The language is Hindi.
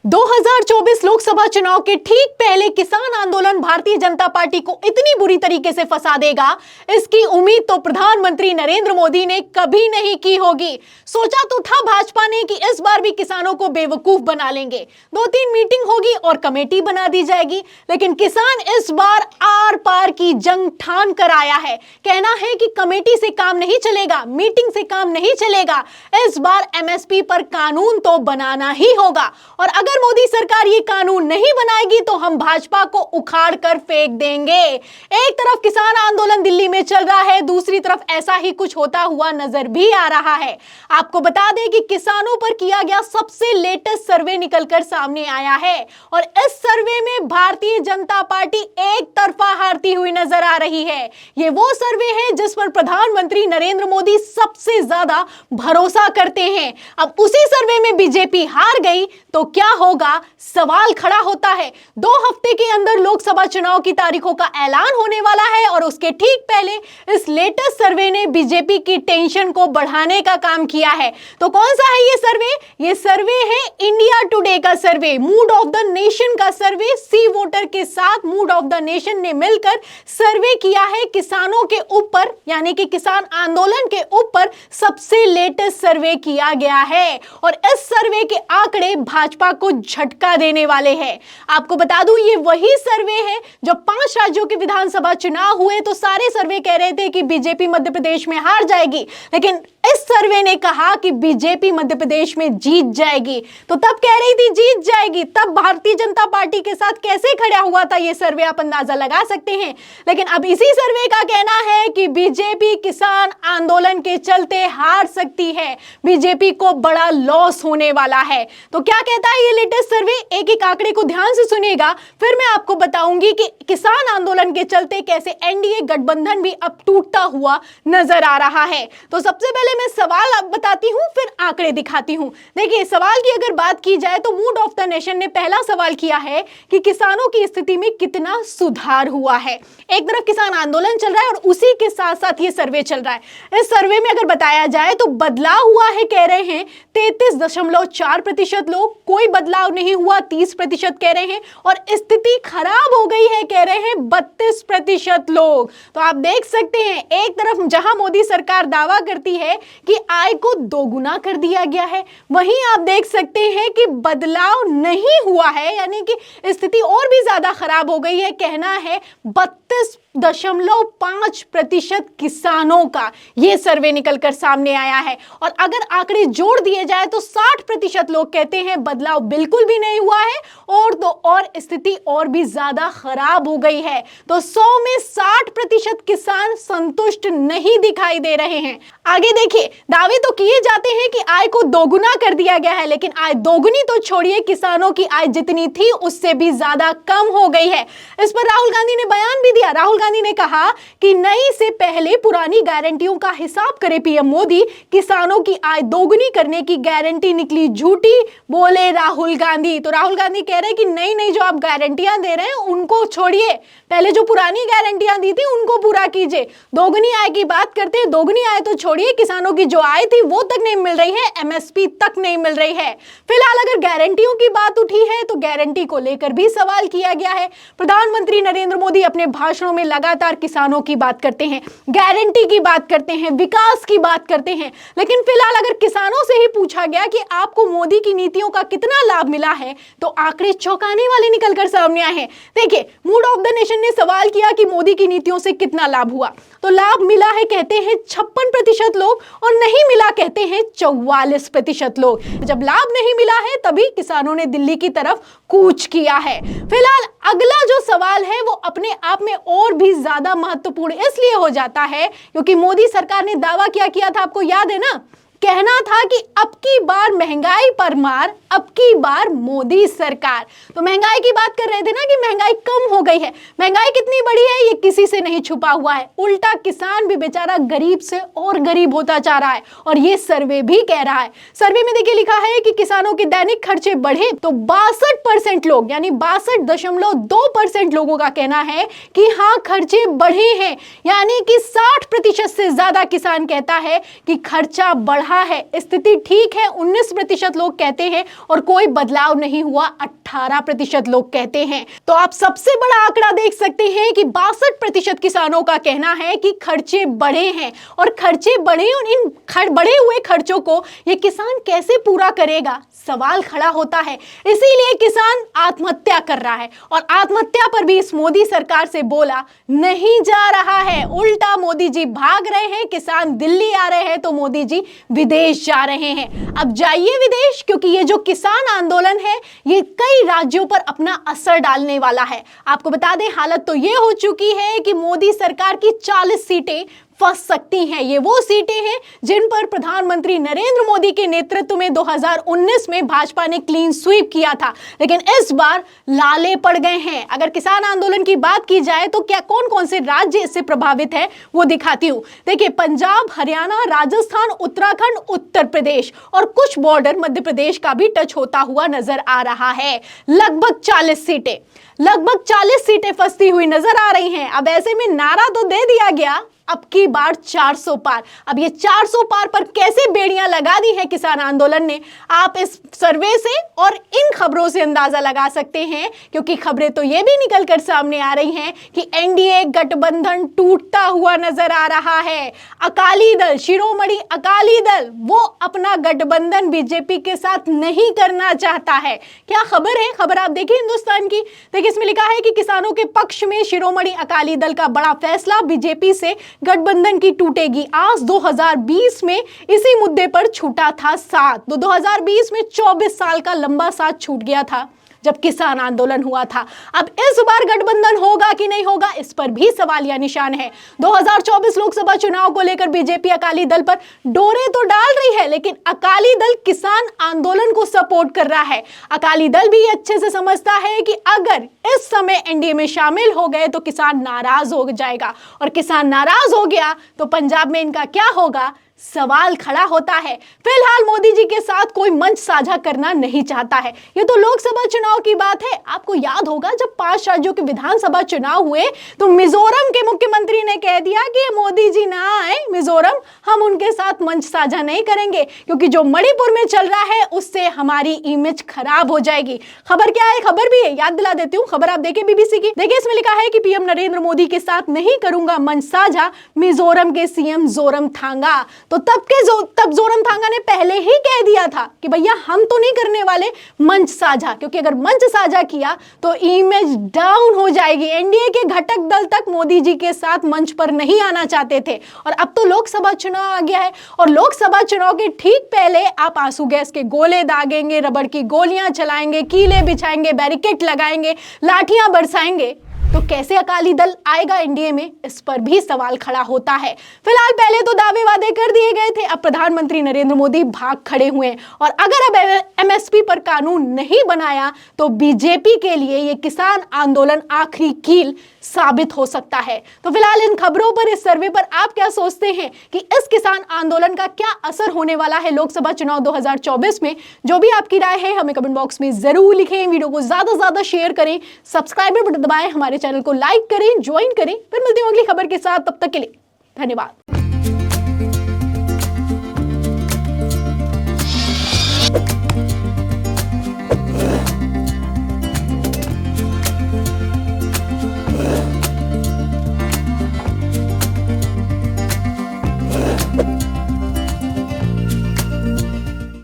2024 लोकसभा चुनाव के ठीक पहले किसान आंदोलन भारतीय जनता पार्टी को इतनी बुरी तरीके से फंसा देगा, इसकी उम्मीद तो प्रधानमंत्री नरेंद्र मोदी ने कभी नहीं की होगी। सोचा तो था भाजपा ने कि इस बार भी किसानों को बेवकूफ बना लेंगे, 2-3 मीटिंग होगी और कमेटी बना दी जाएगी, लेकिन किसान इस बार आर पार की जंग ठान कर आया है। कहना है कि कमेटी से काम नहीं चलेगा, मीटिंग से काम नहीं चलेगा, इस बार एमएसपी पर कानून तो बनाना ही होगा और अगर मोदी सरकार ये कानून नहीं बनाएगी तो हम भाजपा को उखाड़ कर फेंक देंगे। एक तरफ किसान आंदोलन दिल्ली में चल रहा है, दूसरी तरफ ऐसा ही कुछ होता हुआ नजर भी आ रहा है। आपको बता दें कि किसानों पर किया गया सबसे लेटेस्ट सर्वे निकलकर सामने आया है और इस सर्वे में भारतीय जनता पार्टी एक तरफा हारती हुई नजर आ रही है। ये वो सर्वे है जिस पर प्रधानमंत्री नरेंद्र मोदी सबसे ज्यादा भरोसा करते हैं। अब उसी सर्वे में बीजेपी हार गई तो क्या होगा, सवाल खड़ा होता है। 2 हफ्ते के अंदर लोकसभा चुनाव की तारीखों का ऐलान होने वाला है और उसके ठीक पहले इस लेटेस्ट सर्वे ने बीजेपी की टेंशन को बढ़ाने का काम किया है। तो कौन सा है ये सर्वे? ये सर्वे है इंडिया टुडे का सर्वे, मूड ऑफ द नेशन का सर्वे। सी वोटर के साथ मूड ऑफ द नेशन ने मिलकर सर्वे किया है किसानों के ऊपर, यानी कि किसान आंदोलन के ऊपर सबसे लेटेस्ट सर्वे किया गया है और इस सर्वे के आंकड़े भाजपा को झटका देने वाले हैं। आपको बता दूं, ये वही सर्वे है जो 5 राज्यों के विधानसभा चुनाव हुए तो सारे सर्वे कह रहे थे कि बीजेपी मध्य प्रदेश में हार जाएगी, लेकिन इस सर्वे ने कहा कि बीजेपी मध्य प्रदेश में जीत जाएगी। तो तब कह रही थी जीत जाएगी, तब भारतीय जनता पार्टी के साथ कैसे खड़ा हुआ था ये सर्वे आप अंदाजा लगा सकते हैं। लेकिन अब इसी सर्वे का कहना है कि बीजेपी किसान आंदोलन के चलते हार सकती है, बीजेपी को बड़ा लॉस होने वाला है। तो क्या कहता है ये लेटेस्ट सर्वे? एक एक आंकड़े को ध्यान से सुनिएगा, फिर मैं आपको बताऊंगी कि किसान आंदोलन के चलते कैसे एनडीए गठबंधन भी अब टूटता हुआ नजर आ रहा है। तो सबसे पहले मैं सवाल अब बताती हूं, फिर आंकड़े दिखाती हूं। देखिए, सवाल की अगर बात की जाए तो मूड ऑफ द नेशन ने पहला सवाल किया है कि किसानों की स्थिति में कितना सुधार हुआ है। एक तरफ किसान आंदोलन चल रहा है और उसी के साथ साथ ये सर्वे चल रहा है। इस सर्वे में अगर बताया जाए तो बदलाव हुआ है, कह रहे हैं 33.4% लोग, कोई बदलाव नहीं हुआ 30% कह रहे हैं और स्थिति खराब हो गई है कह रहे हैं 32% लोग। तो आप देख सकते हैं, एक तरफ जहां मोदी सरकार दावा करती है कि आय को दोगुना कर दिया गया है, वहीं आप देख सकते हैं कि बदलाव नहीं हुआ है, यानी कि स्थिति और भी ज्यादा खराब हो गई है। कहना है 32.5% किसानों का ये सर्वे निकलकर सामने आया है और अगर आंकड़े जोड़ दिए जाए तो 60% लोग कहते हैं बदलाव बिल्कुल भी नहीं हुआ है और स्थिति और भी ज्यादा खराब हो गई है। तो 100 में 60% किसान संतुष्ट नहीं दिखाई दे रहे हैं। आगे देखिए, दावे तो किए जाते हैं कि आय को दोगुना कर दिया गया है, लेकिन आय दोगुनी तो छोड़िए, किसानों की आय जितनी थी उससे भी ज्यादा कम हो गई है। इस पर राहुल गांधी ने बयान भी दिया। राहुल गांधी ने कहा कि नई से पहले पुरानी गारंटियों का हिसाब करे पीएम मोदी, किसानों की आय दोगुनी करने की गारंटी निकली झूठी, बोले राहुल गांधी। तो राहुल गांधी कह रहे हैं कि नई जो आप गारंटियां दे रहे हैं उनको छोड़िए, पहले जो पुरानी गारंटियां दी थी उनको पूरा कीजिए। दोगुनी आय की बात करते हैं, दोगुनी आय तो छोड़िए, किसानों की जो आय थी वो तक नहीं मिल रही है, एमएसपी तक नहीं मिल रही है। फिलहाल अगर गारंटियों की बात उठी है तो गारंटी को लेकर भी सवाल किया गया है। प्रधानमंत्री नरेंद्र मोदी अपने भाषणों में लगातार किसानों की बात करते हैं, गारंटी की बात करते हैं, विकास की बात करते हैं, लेकिन फिलहाल अगर किसानों से ही पूछा गया कि आपको मोदी की नीतियों का कितना लाभ मिला है तो आंकड़े चौंकाने वाले निकलकर सामने आए हैं। देखिए, मूड ऑफ द नेशन ने सवाल किया कि मोदी की नीतियों से कितना लाभ हुआ, तो लाभ मिला है कहते हैं 56% लोग और नहीं मिला कहते हैं 44% लोग। जब लाभ नहीं मिला है तभी किसानों ने दिल्ली की तरफ कूच किया है। फिलहाल अगला जो सवाल है वो अपने आप में और भी ज्यादा महत्वपूर्ण इसलिए हो जाता है क्योंकि मोदी सरकार ने दावा किया था, आपको याद है ना, कहना था कि अब की बार महंगाई पर मार, अब की बार मोदी सरकार। तो महंगाई की बात कर रहे थे ना कि महंगाई कम हो गई है। महंगाई कितनी बड़ी है ये किसी से नहीं छुपा हुआ है, उल्टा किसान भी बेचारा गरीब से और गरीब होता जा रहा है और ये सर्वे भी कह रहा है। सर्वे में देखिए लिखा है कि किसानों के दैनिक खर्चे बढ़े तो 62% लोग, यानी 62.2% लोगों का कहना है कि हाँ खर्चे बढ़े हैं, यानी कि 60% से ज्यादा किसान कहता है कि खर्चा बढ़ा है, स्थिति ठीक है है 19% लोग कहते हैं और कोई बदलाव नहीं हुआ 18% लोग कहते हैं। तो आप सबसे बड़ा आंकड़ा देख सकते हैं कि 62% किसानों का कहना है कि खर्चे बढ़े हैं और खर्चे बढ़े और इन बढ़े हुए खर्चों को ये किसान कैसे पूरा करेगा, सवाल खड़ा होता है। इसीलिए किसान आत्महत्या कर रहा है और आत्महत्या पर भी इस मोदी सरकार से बोला नहीं जा रहा है। उल्टा मोदी जी भाग रहे हैं, किसान दिल्ली आ रहे हैं तो मोदी जी विदेश जा रहे हैं। अब जाइए विदेश, क्योंकि ये जो किसान आंदोलन है ये कई राज्यों पर अपना असर डालने वाला है। आपको बता दें, हालत तो ये हो चुकी है कि मोदी सरकार की 40 सीटें फंस सकती हैं। ये वो सीटें हैं जिन पर प्रधानमंत्री नरेंद्र मोदी के नेतृत्व में 2019 में भाजपा ने क्लीन स्वीप किया था, लेकिन इस बार लाले पड़ गए हैं। अगर किसान आंदोलन की बात की जाए तो क्या कौन कौन से राज्य इससे प्रभावित है वो दिखाती हूं। देखिए, पंजाब, हरियाणा, राजस्थान, उत्तराखंड, उत्तर प्रदेश और कुछ बॉर्डर मध्य प्रदेश का भी टच होता हुआ नजर आ रहा है। लगभग 40 सीटें फंसती हुई नजर आ रही हैं। अब ऐसे में नारा तो दे दिया गया, अब की बार 400 पार। अब ये 400 पार पर कैसे बेड़ियां लगा दी है किसान आंदोलन ने, आप इस सर्वे से और इन खबरों से अंदाजा लगा सकते हैं, क्योंकि खबरें तो ये भी निकलकर सामने आ रही हैं कि एनडीए गठबंधन टूटता हुआ नजर आ रहा है। अकाली दल, शिरोमणि अकाली दल, वो अपना गठबंधन बीजेपी के साथ नहीं करना चाहता है। क्या खबर है, खबर आप देखिए हिंदुस्तान की। देखिए, इसमें लिखा है कि किसानों के पक्ष में शिरोमणि अकाली दल का बड़ा फैसला, बीजेपी से गठबंधन की टूटेगी आस। 2020 में इसी मुद्दे पर छूटा था साथ। तो 2020 में 24 साल का लंबा साथ छूट गया था जब किसान आंदोलन हुआ था। अब इस बार गठबंधन होगा कि नहीं होगा, इस पर भी सवालिया निशान है। 2024 लोकसभा चुनाव को लेकर बीजेपी अकाली दल पर डोरे तो डाल रही है, लेकिन अकाली दल किसान आंदोलन को सपोर्ट कर रहा है। अकाली दल भी अच्छे से समझता है कि अगर इस समय एनडीए में शामिल हो गए तो किसान नाराज हो जाएगा, और किसान नाराज हो गया तो पंजाब में इनका क्या होगा, सवाल खड़ा होता है। फिलहाल मोदी जी के साथ कोई मंच साझा करना नहीं चाहता है। ये तो लोकसभा चुनाव की बात है। आपको याद होगा जब 5 राज्यों के विधानसभा चुनाव हुए तो मिजोरम के मुख्यमंत्री ने कह दिया कि मोदी जी ना आए मिजोरम, हम उनके साथ मंच साझा नहीं करेंगे, क्योंकि जो मणिपुर में चल रहा है उससे हमारी इमेज खराब हो जाएगी। खबर क्या है, खबर भी है, याद दिला देती हूँ। खबर आप देखिए बीबीसी की। देखिए, इसमें लिखा है कि पीएम नरेंद्र मोदी के साथ नहीं करूंगा मंच साझा, मिजोरम के सीएम जोरमथांगा। तो तब जोरमथांगा ने पहले ही कह दिया था कि भैया हम तो नहीं करने वाले मंच साझा, क्योंकि अगर मंच साझा किया तो इमेज डाउन हो जाएगी। एनडीए के घटक दल तक मोदी जी के साथ मंच पर नहीं आना चाहते थे, और अब तो लोकसभा चुनाव आ गया है, और लोकसभा चुनाव के ठीक पहले आप आंसू गैस के गोले दागेंगे, रबड़ की गोलियां चलाएंगे, कीले बिछाएंगे, बैरिकेड लगाएंगे, लाठियां बरसाएंगे, तो कैसे अकाली दल आएगा एनडीए में, इस पर भी सवाल खड़ा होता है। फिलहाल पहले तो दावे वादे कर दिए गए थे, अब प्रधानमंत्री नरेंद्र मोदी भाग खड़े हुए हैं, और अगर अब एमएसपी पर कानून नहीं बनाया तो बीजेपी के लिए ये किसान आंदोलन आखिरी कील साबित हो सकता है। तो फिलहाल इन खबरों पर, इस सर्वे पर आप क्या सोचते हैं कि इस किसान आंदोलन का क्या असर होने वाला है लोकसभा चुनाव 2024 में? जो भी आपकी राय है हमें कमेंट बॉक्स में जरूर लिखें। वीडियो को ज्यादा से ज्यादा शेयर करें, सब्सक्राइबर बटन दबाएं, हमारे चैनल को लाइक करें, ज्वाइन करें। फिर मिलती हूँ अगली खबर के साथ, तब तक के लिए धन्यवाद।